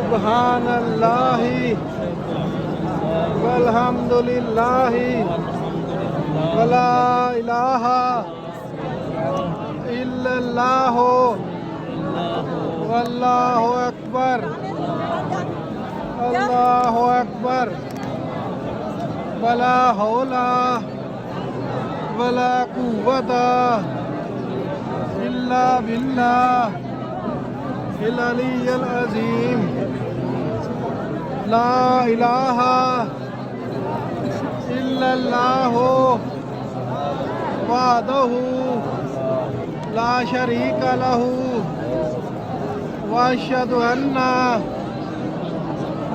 سبحان اللہ والحمد للہ ولا الہ الا اللہ واللہ اکبر اللہ اکبر ولا حول ولا قوة الا باللہ العلی العظیم لا الہ الا اللہ وحدہ لا شریک لہ واشہد ان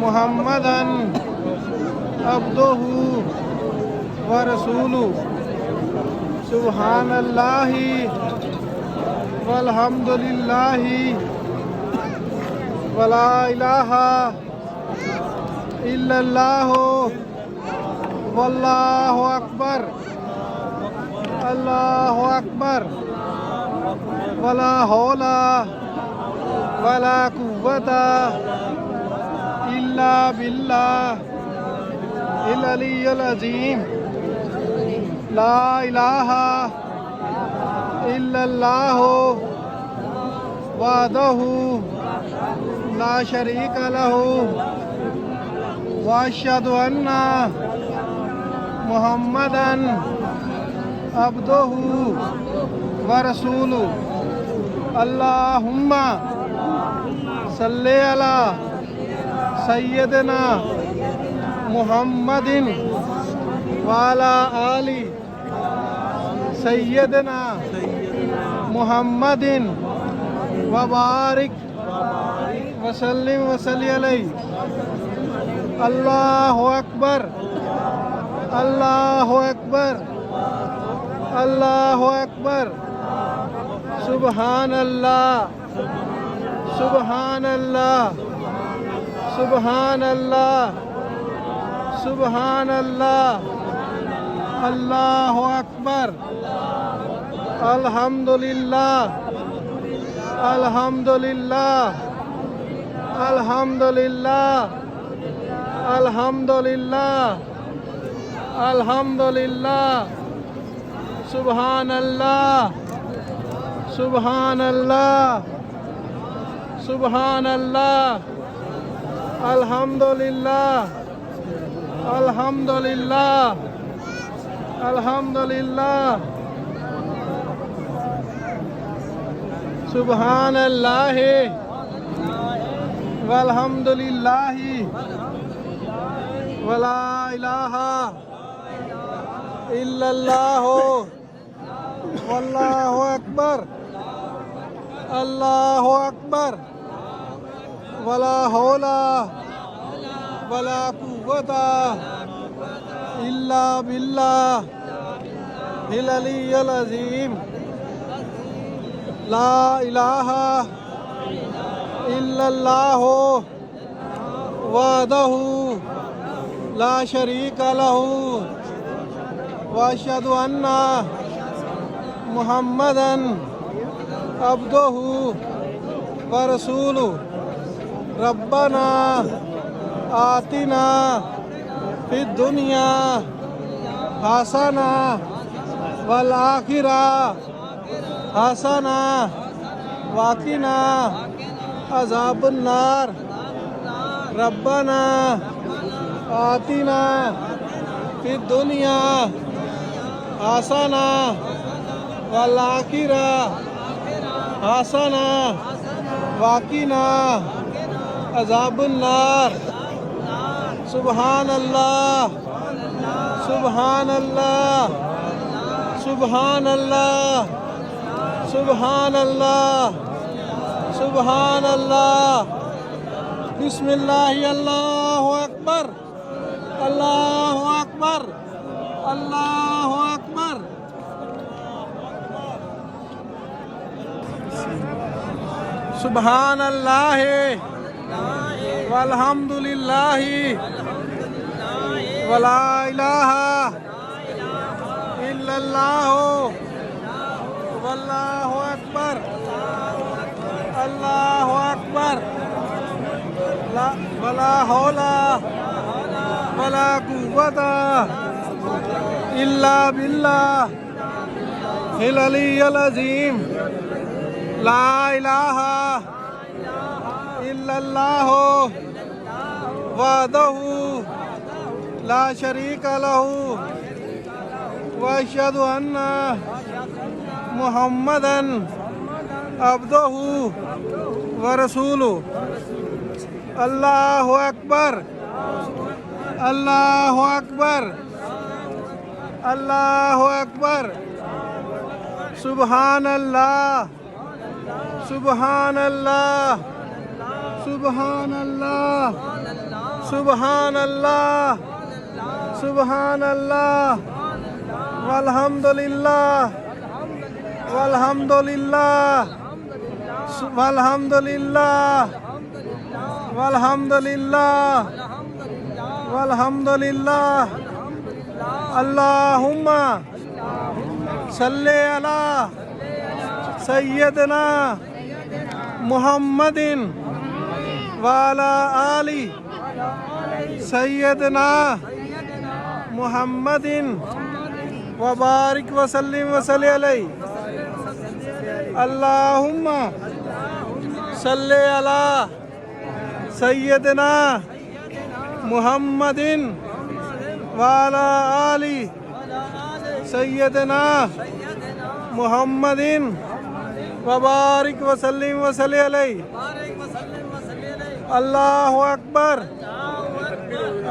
محمدا عبدہ ورسولہ سبحان اللہ والحمد للہ ولا الہ الا اللہ واللہ اکبر اللہ اکبر ولا حول ولا قوة الا باللہ العلی العظیم لا الہ الا اللہ وحدہ لا شریک لہ واشہد ان محمدا عبدہ ورسولہ اللہم صلی علی سیدنا محمد وعلی آل سیدنا محمد وبارک وسلم وصلی علیہ اللہ اکبر اللہ اکبر اللہ اکبر سبحان اللہ سبحان اللہ سبحان اللہ سبحان اللہ اللہ اکبر الحمدللہ الحمدللہ الحمدللہ الحمدللہ الحمدللہ سبحان اللہ سبحان اللہ سبحان اللہ الحمدللہ الحمدللہ الحمدللہ سبحان اللہ والحمد للہ ولا الہ الا اللہ واللہ اکبر اللہ اکبر ولا حول ولا قوة الا باللہ العلی العظیم لا الہ الا اللہ وحدہ لا شریک لہ واشہد ان محمدا عبدہ ورسولہ ربنا آتنا فی الدنیا حسنہ والآخرہ حسنہ وقنا عذاب النار ربنا آتنا فی الدنیا حسنہ والآخرہ حسنہ وقنا عذاب النار سبحان اللہ سبحان اللہ سبحان اللہ سبحان اللہ سبحان اللہ بسم اللہ اللہ اکبر اللہ اکبر اللہ اکبر سبحان اللہ والحمد للہ ولا الہ الا اللہ واللہ اکبر اللہ اکبر ولا حول ولا قوة إلا بالله العلي العظيم لا إله إلا الله وحده لا شريك له وأشهد أن محمدا عبده ورسوله الله أكبر الله أكبر الله أكبر سبحان الله سبحان الله سبحان الله سبحان الله سبحان الله والحمد لله والحمد لله والحمد لله والحمد لله والحمد لله اللهم صل على سيدنا محمد وعلى آل سيدنا محمد وبارك وسلم وصل عليه اللهم صل على سيدنا محمد وعلى آل سيدنا محمد وبارك وسلم وصل عليه الله أكبر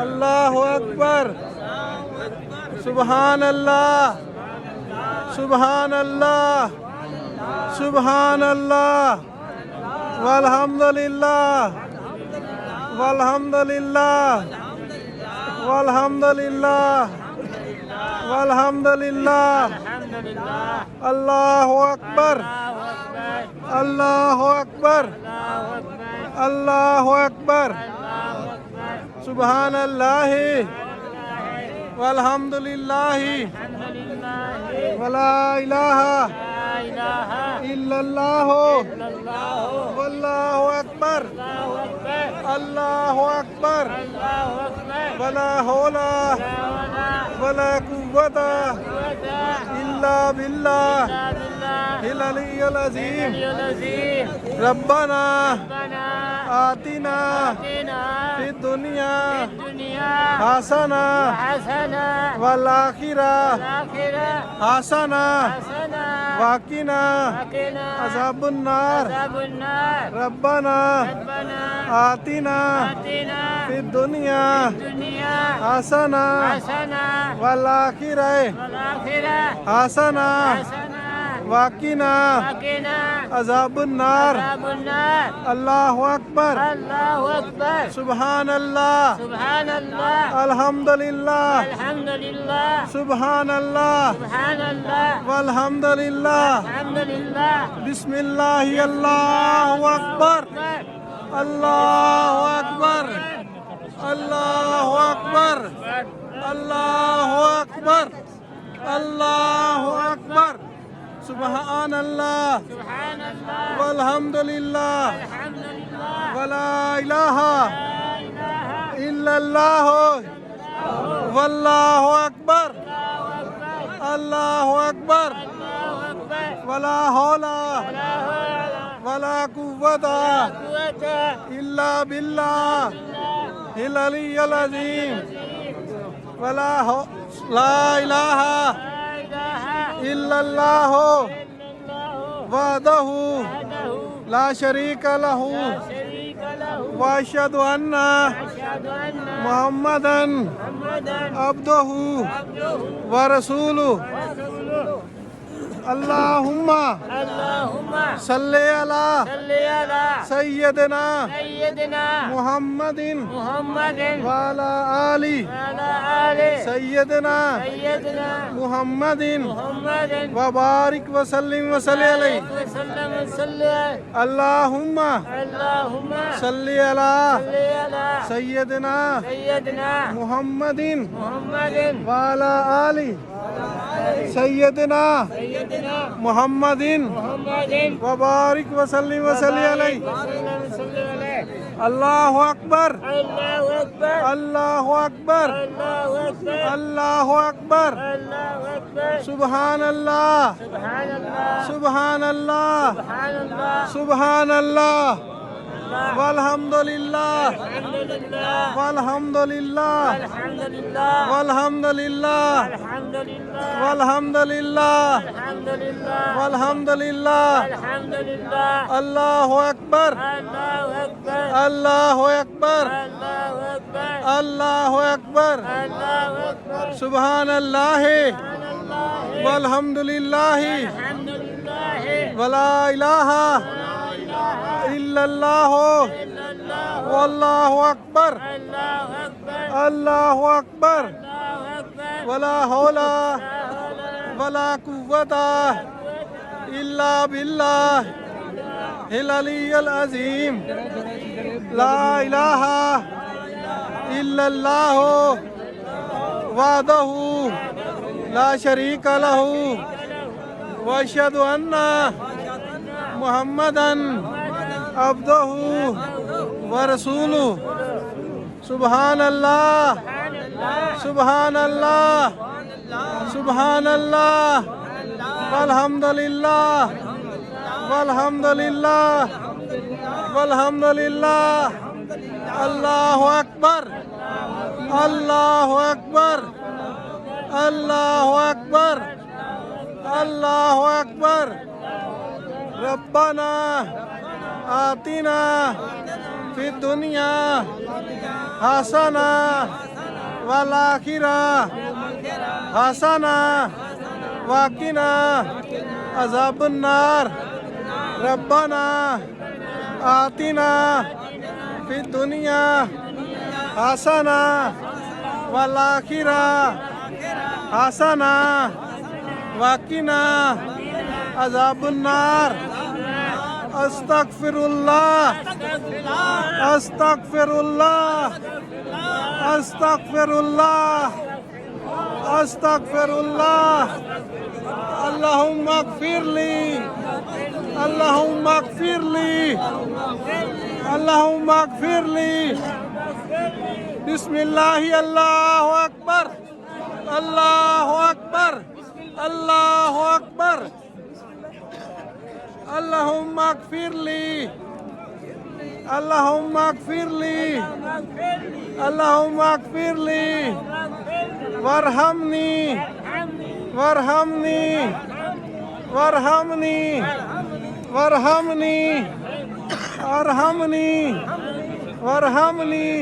الله أكبر سبحان الله سبحان الله سبحان الله والحمد لله والحمد لله والحمد لله والحمد لله الله أكبر الله أكبر الله أكبر سبحان الله والحمد لله ولا إله إلا الله والله أكبر الله أكبر ولا حول ولا قوة إلا بالله العلي العظيم ربنا آتنا في الدنيا حسنة والآخرة حسنة وقنا عذاب النار ربنا آتنا في الدنيا حسنة والآخرة حسنة وقنا عذاب النار الله أكبر سبحان الله الحمد لله سبحان الله والحمد لله بسم الله الله أكبر الله أكبر الله أكبر الله أكبر الله أكبر سبحان الله والحمد لله ولا إله إلا الله والله أكبر الله أكبر ولا حول ولا قوة إلا بالله العلي العظيم لا إله إلا الله وحده لا شريك له وأشهد أن محمدا عبده ورسوله اللهم صل على سيدنا محمد وعلى آل سيدنا محمد وبارك وسلم وصل عليه اللهم صل على سيدنا محمد وعلى آل سيدنا محمد وبارك وسلم وصل عليه الله أكبر الله أكبر الله أكبر الله أكبر الله أكبر الله أكبر سبحان الله سبحان الله سبحان الله سبحان الله سبحان الله والحمد لله الحمد لله والحمد لله الحمد لله والحمد لله الحمد لله والحمد لله الحمد لله والحمد لله الحمد لله الله أكبر الله أكبر الله أكبر الله أكبر الله أكبر الله أكبر سبحان الله سبحان الله والحمد لله الحمد لله ولا إله إلا الله إلا الله والله أكبر الله أكبر الله أكبر الله أكبر ولا حول ولا قوة إلا بالله العلي العظيم لا إله إلا الله وحده لا شريك له وأشهد أن محمدا عبده ورسوله سبحان الله سبحان الله سبحان الله والحمد لله والحمد لله والحمد لله الله أكبر الله أكبر الله أكبر الله أكبر ربنا آتنا في الدنيا حسنة والآخرة حسنة وقنا عذاب النار ربنا آتنا في الدنيا حسنة والآخرة حسنة وقنا عذاب النار أستغفر الله أستغفر الله أستغفر الله أستغفر الله اللهم اغفر لي اللهم اغفر لي اللهم اغفر لي بسم الله الله أكبر الله أكبر الله أكبر اللهم اغفر لي اللهم اغفر لي اللهم اغفر لي وارحمني وارحمني وارحمني وارحمني ارحمني وارحمني